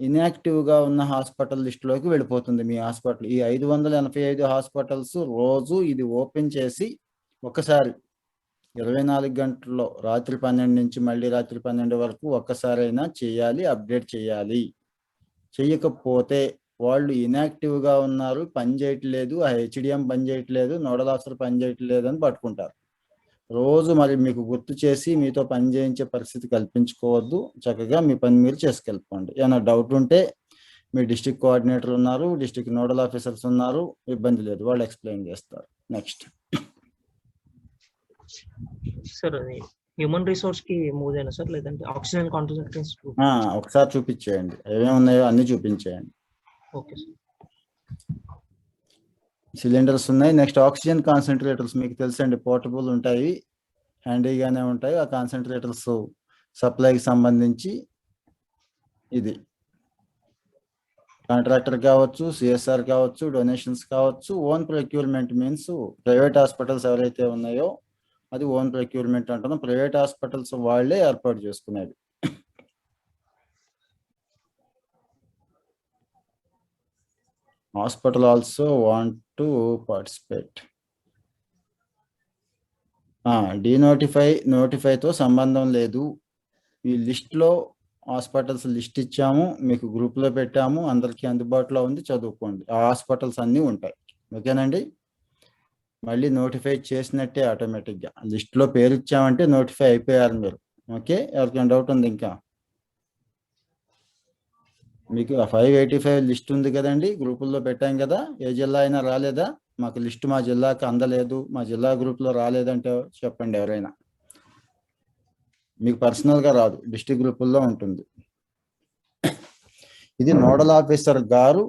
ఇన్యాక్టివ్గా ఉన్న హాస్పిటల్ లిస్టులోకి వెళ్ళిపోతుంది మీ హాస్పిటల్. ఈ 585 హాస్పిటల్స్ రోజు ఇది ఓపెన్ చేసి ఒకసారి 24 గంటల్లో రాత్రి 12 నుంచి మళ్ళీ రాత్రి 12 వరకు ఒక్కసారైనా చేయాలి, అప్డేట్ చేయాలి. చెయ్యకపోతే వాళ్ళు ఇన్యాక్టివ్గా ఉన్నారు, పని చేయట్లేదు, ఆ హెచ్డిఎం పని చేయట్లేదు, నోడల్ ఆఫీసర్ పని చేయట్లేదు అని పట్టుకుంటారు. రోజు మరి మీకు గుర్తు చేసి మీతో పని చేయించే పరిస్థితి కల్పించుకోవద్దు. చక్కగా మీ పని మీరు చేసుకెళ్ళిపోండి. ఏమైనా డౌట్ ఉంటే మీ డిస్ట్రిక్ట్ కోఆర్డినేటర్ ఉన్నారు, డిస్ట్రిక్ట్ నోడల్ ఆఫీసర్స్ ఉన్నారు, ఇబ్బంది లేదు, వాళ్ళు ఎక్స్ప్లెయిన్ చేస్తారు. నెక్స్ట్ సార్ అది హ్యూమన్ రిసోర్స్ కి మూవ్ అయినా సార్, లేదంటే ఆక్సిజన్ కాన్సంట్రేషన్స్ ఒకసారి చూపించేయండి, ఏమేమి ఉన్నాయో అన్ని చూపించేయండి. Okay sir. సిలిండర్స్ ఉన్నాయి. నెక్స్ట్ ఆక్సిజన్ కాన్సన్ట్రేటర్స్ మీకు తెలుసండి, పోర్టబుల్ ఉంటాయి, హ్యాండీగానే ఉంటాయి. ఆ కాన్సన్ట్రేటర్స్ సప్లైకి సంబంధించి ఇది కాంట్రాక్టర్ కావచ్చు, సిఎస్ఆర్ కావచ్చు, డొనేషన్స్ కావచ్చు. Own procurement means private hospitals ఎవరైతే ఉన్నాయో అది ఓన్ ప్రొక్యూర్మెంట్ అంటున్నాం. ప్రైవేట్ హాస్పిటల్స్ వాళ్ళే ఏర్పాటు చేసుకునేది. Hospital also want to participate. నోటిఫైతో సంబంధం లేదు. ఈ లిస్ట్లో హాస్పిటల్స్ లిస్ట్ ఇచ్చాము, మీకు గ్రూప్లో పెట్టాము, అందరికీ అందుబాటులో ఉంది, చదువుకోండి. ఆ హాస్పిటల్స్ అన్నీ ఉంటాయి. ఓకేనండి. మళ్ళీ నోటిఫై చేసినట్టే ఆటోమేటిక్గా. లిస్ట్లో పేరు ఇచ్చామంటే నోటిఫై అయిపోయారు మీరు. ఓకే, ఎవరికైనా డౌట్ ఉంది? ఇంకా మీకు 585 లిస్ట్ ఉంది కదండి, గ్రూపుల్లో పెట్టాం కదా. ఏ జిల్లా అయినా రాలేదా? మాకు లిస్ట్ మా జిల్లాకి అందలేదు, మా జిల్లా గ్రూప్లో రాలేదంటే చెప్పండి ఎవరైనా. మీకు పర్సనల్గా రాదు, డిస్ట్రిక్ట్ గ్రూపుల్లో ఉంటుంది. ఇది నోడల్ ఆఫీసర్ గారు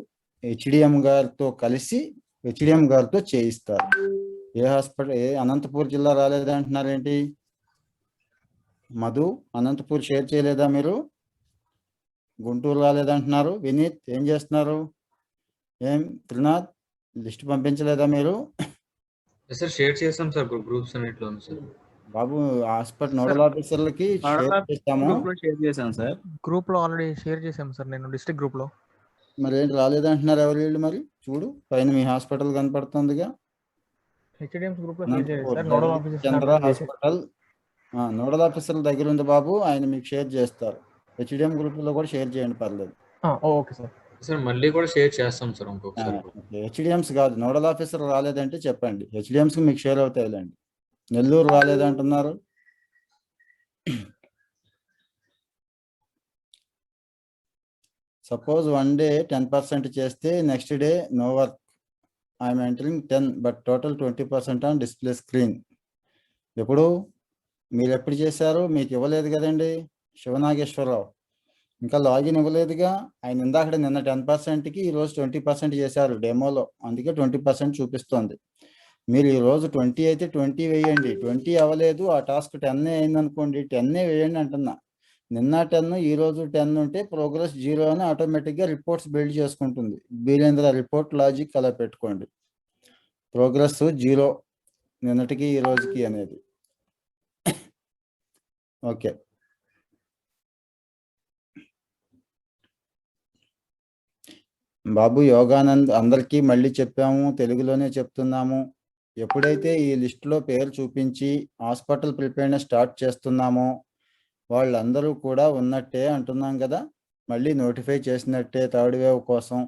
హెచ్డిఎం గారితో కలిసి హెచ్డిఎం గారితో చేయిస్తారు. ఏ హాస్పిటల్, ఏ అనంతపూర్ జిల్లా రాలేదంటున్నారేంటి? మధు, అనంతపూర్ షేర్ చేయలేదా మీరు? గుంటూరు రాలేదంటున్నారు. వినీత్ ఏం చేస్తున్నారు? ఏం త్రినాథ్ లిస్ట్ పంపించలేదా మీరు? సార్ షేర్ చేసాం సార్ గ్రూప్స్ అన్నిట్లో సార్. బాబు హాస్పిటల్ నోడల్ ఆఫీసర్లకి షేర్ చేస్తాము. షేర్ చేశాను సార్, గ్రూప్ లో ఆల్రెడీ షేర్ చేసాం సార్, నేను డిస్ట్రిక్ట్ గ్రూప్ లో. మరి ఏంటి రాలేదంటున్నారు ఎవరు వీళ్ళు? మరి చూడు పైన మీ హాస్పిటల్ కనపడుతుందిగా, హెచ్డిఎంస్ గ్రూప్ లో షేర్ చేశారు సార్. నోడల్ చంద్ర ఆఫీసర్ హాస్పిటల్ నోడల్ ఆఫీసర్ల దగ్గర ఉంది బాబు, ఆయన మీకు షేర్ చేస్తారు. హెచ్డిఎం గ్రూప్ లో కూడా షేర్ చేయండి, పర్లేదు. Okay sir. సార్ మళ్ళీ కూడా షేర్ చేస్తాం సార్ ఇంకొకసారి. హెచ్డిఎంస్ కాదు, నోడల్ ఆఫీసర్ రాలేదంటే చెప్పండి, హెచ్డిఎంస్ మీకు షేర్ అవుతాయిలేండి. నెల్లూరు రాలేదంటున్నారు. సపోజ్ వన్ డే 10% చేస్తే next day no work, I'm entering 10 but total 20% on display screen. ఎప్పుడు మీరు ఎప్పుడు చేశారు? మీకు ఇవ్వలేదు కదండి శివనాగేశ్వరరావు, ఇంకా లాగిన్ ఇవ్వలేదుగా. ఆయన ఇందాక నిన్న 10%కి ఈరోజు 20% చేశారు డెమోలో, అందుకే 20% చూపిస్తుంది. మీరు ఈరోజు 20 అయితే 20 వేయండి. 20 అవ్వలేదు, ఆ టాస్క్ 10 అయింది అనుకోండి, 10 వేయండి అంటున్నా. నిన్న 10 ఈరోజు 10 ఉంటే ప్రోగ్రెస్ 0 అని ఆటోమేటిక్గా రిపోర్ట్స్ బిల్డ్ చేసుకుంటుంది. బీరేంద్ర రిపోర్ట్ లాజిక్ అలా పెట్టుకోండి, ప్రోగ్రెస్ 0 నిన్నటికి ఈ రోజుకి అనేది. ఓకే, బాబు యోగానంద్ అందరికీ మళ్ళీ చెప్పాము, తెలుగులోనే చెప్తున్నాము. ఎప్పుడైతే ఈ లిస్టులో పేరు చూపించి హాస్పిటల్ ప్రిపేర్నెస్ స్టార్ట్ చేస్తున్నామో వాళ్ళందరూ కూడా ఉన్నట్టే అంటున్నాం కదా, మళ్ళీ నోటిఫై చేసినట్టే థర్డ్ వేవ్ కోసం.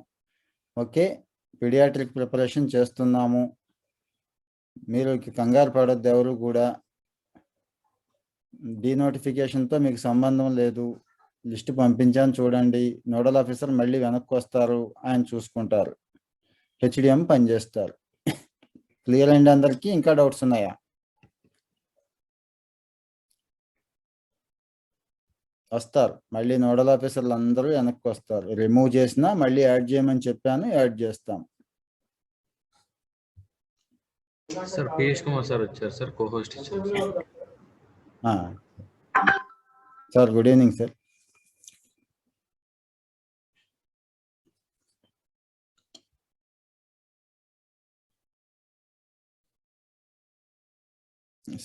ఓకే, పీడియాట్రిక్ ప్రిపరేషన్ చేస్తున్నాము, మీరు కంగారు పడొద్దు ఎవరు కూడా. డీనోటిఫికేషన్తో మీకు సంబంధం లేదు. లిస్ట్ పంపించాను చూడండి, నోడల్ ఆఫీసర్ మళ్ళీ వెనక్కి వస్తారు, ఆయన చూసుకుంటారు, హెచ్డిఎం పనిచేస్తారు. క్లియర్ అండి అందరికీ? ఇంకా డౌట్స్ ఉన్నాయా? వస్తారు మళ్ళీ నోడల్ ఆఫీసర్లు అందరూ వెనక్కి వస్తారు. రిమూవ్ చేసినా మళ్ళీ యాడ్ చేయమని చెప్పాను, యాడ్ చేస్తాం. సార్ పీయూష్ కుమార్ సార్ వచ్చారు సార్, కో-హోస్ట్ ఇచ్చారు sir. Good evening sir.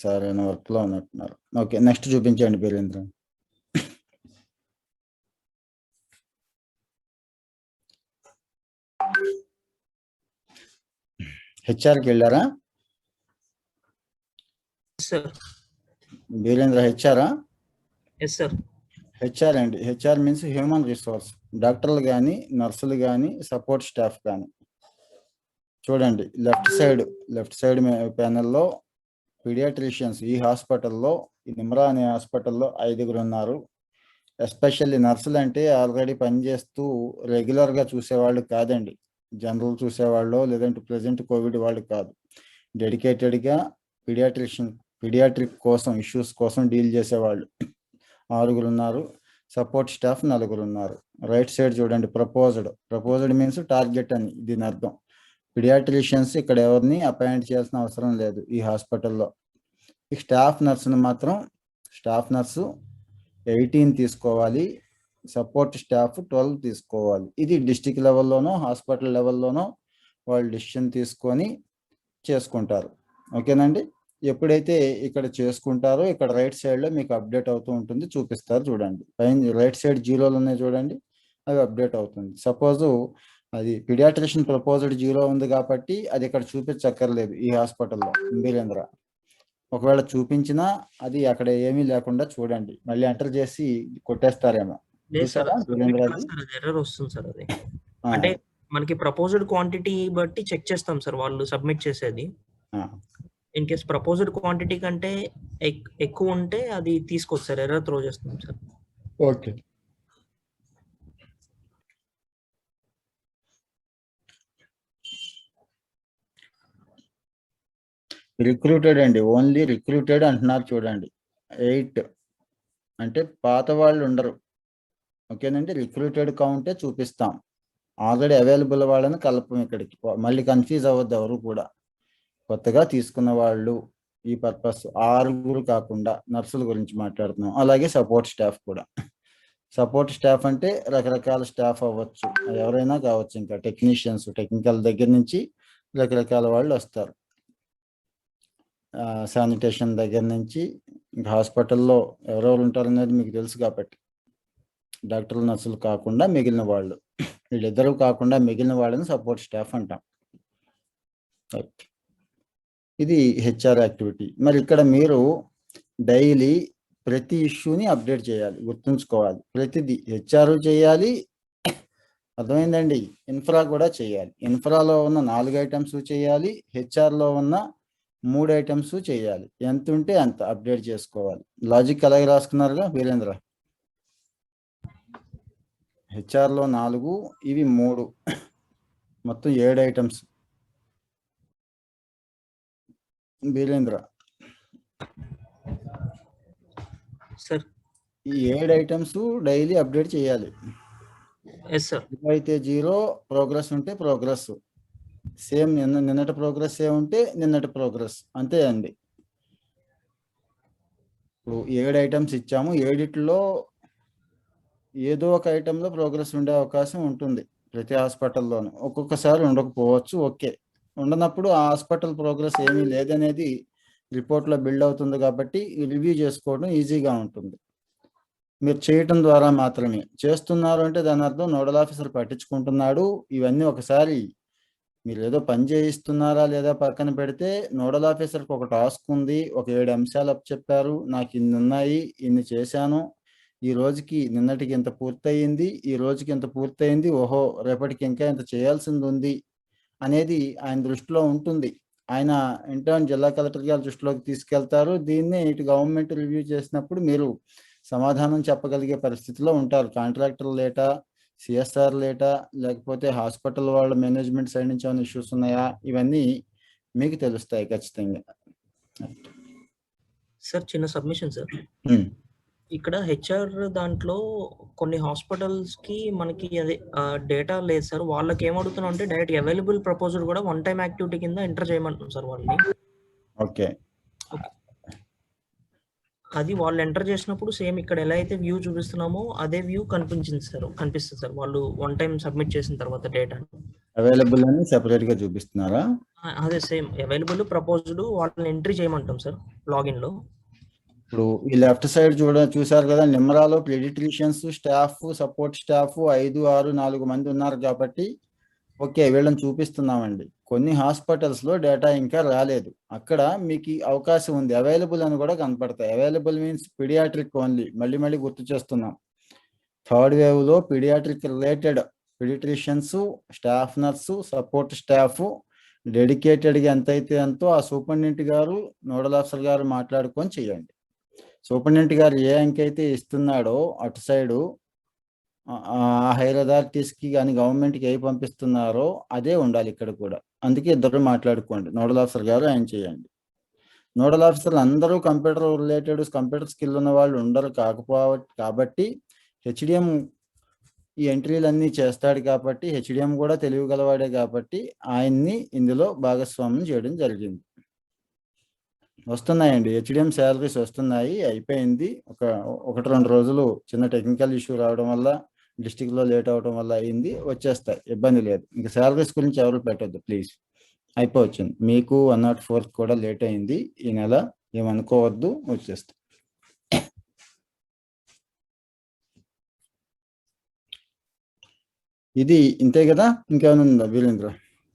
Sir ఏమైనా వర్క్లో ఉన్నట్టున్నారు. ఓకే, నెక్స్ట్ చూపించండి వీరేంద్ర. హెచ్ఆర్కి వెళ్ళారా సార్? వీరేంద్ర హెచ్ఆరా? Yes sir. హెచ్ఆర్ అండి. HR means human resource. డాక్టర్లు కానీ, నర్సులు కానీ, సపోర్ట్ స్టాఫ్ కానీ. చూడండి లెఫ్ట్ సైడ్ ప్యానెల్లో పీడియాట్రిషియన్స్ ఈ హాస్పిటల్లో, ఈ నిమ్రా అనే హాస్పిటల్లో 5 ఉన్నారు. ఎస్పెషల్లీ నర్సులు అంటే ఆల్రెడీ పనిచేస్తూ రెగ్యులర్గా చూసేవాళ్ళు కాదండి. జనరల్ చూసేవాళ్ళు లేదంటే ప్రజెంట్ కోవిడ్ వాళ్ళు కాదు. డెడికేటెడ్గా పీడియాట్రిక్ కోసం, ఇష్యూస్ కోసం డీల్ చేసేవాళ్ళు 6 ఉన్నారు. సపోర్ట్ స్టాఫ్ 4 ఉన్నారు. రైట్ సైడ్ చూడండి ప్రపోజ్డ్ మీన్స్ టార్గెట్ అని దీని అర్థం. పీడియాట్రిషియన్స్ ఇక్కడ ఎవరిని అపాయింట్ చేయాల్సిన అవసరం లేదు ఈ హాస్పిటల్లో. ఈ స్టాఫ్ నర్సు 18 తీసుకోవాలి, సపోర్ట్ స్టాఫ్ 12 తీసుకోవాలి. ఇది డిస్టిక్ లెవెల్లోనో హాస్పిటల్ లెవెల్లోనో వాళ్ళు డిసిషన్ తీసుకొని చేసుకుంటారు. ఓకేనండి. ఎప్పుడైతే ఇక్కడ చేసుకుంటారో ఇక్కడ రైట్ సైడ్లో మీకు అప్డేట్ అవుతూ ఉంటుంది, చూపిస్తారు. చూడండి పైన రైట్ సైడ్ 0 ఉన్నాయి చూడండి, అవి అప్డేట్ అవుతుంది. సపోజు అది పీడియాట్రిషియన్ ప్రపోజ్డ్ 0 ఉంది కాబట్టి అది ఇక్కడ చూపించక్కర్లేదు ఈ హాస్పిటల్లో వీరేంద్ర. ఒకవేళ చూపించినా అది అక్కడ ఏమీ లేకుండా చూడండి, మళ్ళీ ఎంటర్ చేసి కొట్టేస్తారేమో. ఎర్రర్ వస్తుంది సార్. అది అంటే మనకి ప్రపోజ్డ్ క్వాంటిటీ బట్టి చెక్ చేస్తాం సార్ వాళ్ళు సబ్మిట్ చేసేది. ఇన్ కేస్ ప్రపోజ్డ్ క్వాంటిటీ కంటే ఎక్కువ ఉంటే అది తీసుకోవచ్చు సార్, ఎర్రర్ త్రో చేస్తాం సార్. ఓకే. రిక్రూటెడ్ అండి, ఓన్లీ రిక్రూటెడ్ అంటున్నారు చూడండి. 8 అంటే పాత వాళ్ళు ఉండరు. ఓకేనండి. రిక్రూటెడ్ కౌంటే చూపిస్తాం. ఆల్రెడీ అవైలబుల్ వాళ్ళని కలపం ఇక్కడికి. మళ్ళీ కన్ఫ్యూజ్ అవ్వద్దు ఎవరు కూడా. కొత్తగా తీసుకున్న వాళ్ళు ఈ పర్పస్ 6 కాకుండా నర్సుల గురించి మాట్లాడుతున్నాం. అలాగే సపోర్ట్ స్టాఫ్ కూడా. సపోర్ట్ స్టాఫ్ అంటే రకరకాల స్టాఫ్ అవ్వచ్చు, ఎవరైనా కావచ్చు. ఇంకా టెక్నీషియన్స్, టెక్నికల్ దగ్గర నుంచి రకరకాల వాళ్ళు వస్తారు. శానిటేషన్ దగ్గర నుంచి ఇంకా హాస్పిటల్లో ఎవరెవరు ఉంటారు అనేది మీకు తెలుసు కాబట్టి. డాక్టర్లు, నర్సులు కాకుండా మిగిలిన వాళ్ళు, వీళ్ళిద్దరూ కాకుండా మిగిలిన వాళ్ళని సపోర్ట్ స్టాఫ్ అంటాం. ఇది హెచ్ఆర్ యాక్టివిటీ. మరి ఇక్కడ మీరు డైలీ ప్రతి ఇష్యూని అప్డేట్ చేయాలి, గుర్తుంచుకోవాలి. ప్రతిదీ హెచ్ఆర్ చేయాలి, అర్థమైందండి. ఇన్ఫ్రా కూడా చేయాలి. ఇన్ఫ్రాలో ఉన్న 4 ఐటమ్స్ చేయాలి, హెచ్ఆర్లో ఉన్న 3 ఐటమ్స్ చేయాలి. ఎంత ఉంటే అంత అప్డేట్ చేసుకోవాలి. లాజిక్ అలాగే రాసుకున్నారుగా వీరేంద్ర. హెచ్ఆర్లో 4, ఇవి 3, మొత్తం 7 ఐటమ్స్. వీరేంద్ర సార్, ఈ 7 ఐటమ్స్ డైలీ అప్డేట్ చేయాలి. Yes sir. అయితే 0 ప్రోగ్రెస్ ఉంటే ప్రోగ్రెస్ సేమ్, నిన్నటి ప్రోగ్రెస్ ఉంటే నిన్నటి ప్రోగ్రెస్ అంతే అండి. ఇప్పుడు 7 ఐటమ్స్ ఇచ్చాము, 7లో ఏదో ఒక ఐటెంలో ప్రోగ్రెస్ ఉండే అవకాశం ఉంటుంది ప్రతి హాస్పిటల్లోనూ. ఒక్కొక్కసారి ఉండకపోవచ్చు. ఓకే, ఉండనప్పుడు ఆ హాస్పిటల్ ప్రోగ్రెస్ ఏమీ లేదనేది రిపోర్ట్లో బిల్డ్ అవుతుంది కాబట్టి రివ్యూ చేసుకోవడం ఈజీగా ఉంటుంది. మీరు చేయటం ద్వారా మాత్రమే. చేస్తున్నారు అంటే దాని అర్థం నోడల్ ఆఫీసర్ పట్టించుకుంటున్నాడు. ఇవన్నీ ఒకసారి మీరు ఏదో పని చేయిస్తున్నారా లేదా పక్కన పెడితే, నోడల్ ఆఫీసర్కి ఒక టాస్క్ ఉంది, ఒక 7 అంశాలు అప్పచెప్పారు, నాకు ఇన్ని ఉన్నాయి, ఇన్ని చేశాను, ఈ రోజుకి నిన్నటికి ఇంత పూర్తయింది, ఈ రోజుకి ఇంత పూర్తయింది, ఓహో రేపటికి ఇంకా ఇంత చేయాల్సింది ఉంది అనేది ఆయన దృష్టిలో ఉంటుంది. ఆయన ఇంటర్న్ జిల్లా కలెక్టర్ గారి దృష్టిలోకి తీసుకెళ్తారు. దీన్ని ఇటు గవర్నమెంట్ రివ్యూ చేసినప్పుడు మీరు సమాధానం చెప్పగలిగే పరిస్థితిలో ఉంటారు. కాంట్రాక్టర్ లేటా, సిఎస్ఆర్ లేటా, లేకపోతే హాస్పిటల్ వాళ్ళ మేనేజ్మెంట్ సైడ్ నుంచి ఏమైనా ఇష్యూస్ ఉన్నాయా, ఇవన్నీ మీకు తెలుస్తాయి ఖచ్చితంగా. సార్, చిన్న సబ్మిషన్ సార్. ఇక్కడ హెచ్ఆర్ దాంట్లో కొన్ని హాస్పిటల్స్ కి మనకి అదే డేటా లేదు సార్. వాళ్ళకి ఏమడుగుతున్నాం అంటే డైరెక్ట్ అవైలబుల్ ప్రపోజల్ కూడా 1 టైం యాక్టివిటీ కింద ఎంటర్ చేయమంటున్నాం సార్ వాళ్ళని. ఓకే, అది వాళ్ళు ఎంటర్ చేసినప్పుడు సేమ్ ఇక్కడ ఎలా అయితే వ్యూ చూపిస్తున్నామో అదే వ్యూ కనిపిస్తుంది సార్. వాళ్ళు 1 టైం సబ్మిట్ చేసిన తర్వాత డేటా అవైలబుల్ అని సెపరేట్ గా చూపిస్తున్నారా? అదే సేమ్ అవైలబుల్ ప్రపోజ్డ్ వాళ్ళని ఎంట్రీ చేయమంటాం సార్. లాగిన్ లో. ఇప్పుడు ఈ లెఫ్ట్ సైడ్ చూసారు కదా, నిమ్రాలో ప్రెడిట్రిషియన్స్ స్టాఫ్, సపోర్ట్ స్టాఫ్ 5, 6, 4 మంది ఉన్నారు కాబట్టి ఓకే వీళ్ళని చూపిస్తున్నామండి. కొన్ని హాస్పిటల్స్ లో డేటా ఇంకా రాలేదు, అక్కడ మీకు అవకాశం ఉంది, అవైలబుల్ అని కూడా కనపడతాయి. Available means pediatric only. మళ్ళీ మళ్ళీ గుర్తు చేస్తున్నాం, థర్డ్ వేవ్ లో pediatric related pediatricians, staff nurse, support staff డెడికేటెడ్గా ఎంతైతే ఎంతో ఆ సూపరింటెండెంట్ గారు, నోడల్ ఆఫీసర్ గారు మాట్లాడుకొని చేయండి. సూపరింటెండెంట్ గారు ఏ అంకె అయితే ఇస్తున్నాడో అటు సైడు హైర్ అథారిటీస్కి కానీ గవర్నమెంట్కి ఏ పంపిస్తున్నారో అదే ఉండాలి ఇక్కడ కూడా. అందుకే ఇద్దరు మాట్లాడుకోండి, నోడల్ ఆఫీసర్ గారు ఆయన చేయండి. నోడల్ ఆఫీసర్లు అందరూ కంప్యూటర్ రిలేటెడ్ కంప్యూటర్ స్కిల్ ఉన్న వాళ్ళు ఉండరు కాబట్టి హెచ్డిఎం ఈ ఎంట్రీలన్నీ చేస్తాడు కాబట్టి, హెచ్డిఎం కూడా తెలియగలవాడే కాబట్టి ఆయన్ని ఇందులో భాగస్వామ్యం చేయడం జరిగింది. వస్తున్నాయండి హెచ్డిఎం శాలరీస్ వస్తున్నాయి, అయిపోయింది. 1-2 రోజులు చిన్న టెక్నికల్ ఇష్యూ రావడం వల్ల, డిస్టిక్లో లేట్ అవడం వల్ల అయింది, వచ్చేస్తాయి, ఇబ్బంది లేదు. ఇంకా శాలరీస్ గురించి ఎవరు పెట్టొద్దు ప్లీజ్, అయిపోవచ్చింది. మీకు 104 కూడా లేట్ అయింది ఈ నెల, ఏమనుకోవద్దు, వచ్చేస్తాయి. ఇది ఇంతే కదా, ఇంకేమైనా ఉందా వీరేంద్ర?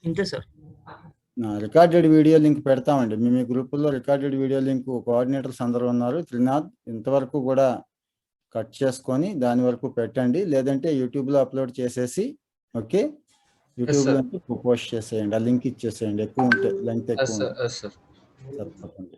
ఇంతే సార్. రికార్డెడ్ వీడియో లింక్ పెడతామండి మీ గ్రూపుల్లో. రికార్డెడ్ వీడియో లింక్ కోఆర్డినేటర్స్ అందరూ ఉన్నారు. త్రినాథ్ ఇంతవరకు కూడా కట్ చేసుకొని దాని వరకు పెట్టండి, లేదంటే యూట్యూబ్లో అప్లోడ్ చేసేసి ఓకే యూట్యూబ్లో పోస్ట్ చేసేయండి, ఆ లింక్ ఇచ్చేసేయండి. ఎక్కువ ఉంటే లెంగ్త్ ఎక్కువ ఉంటుంది. సార్ సరిపోతుంది.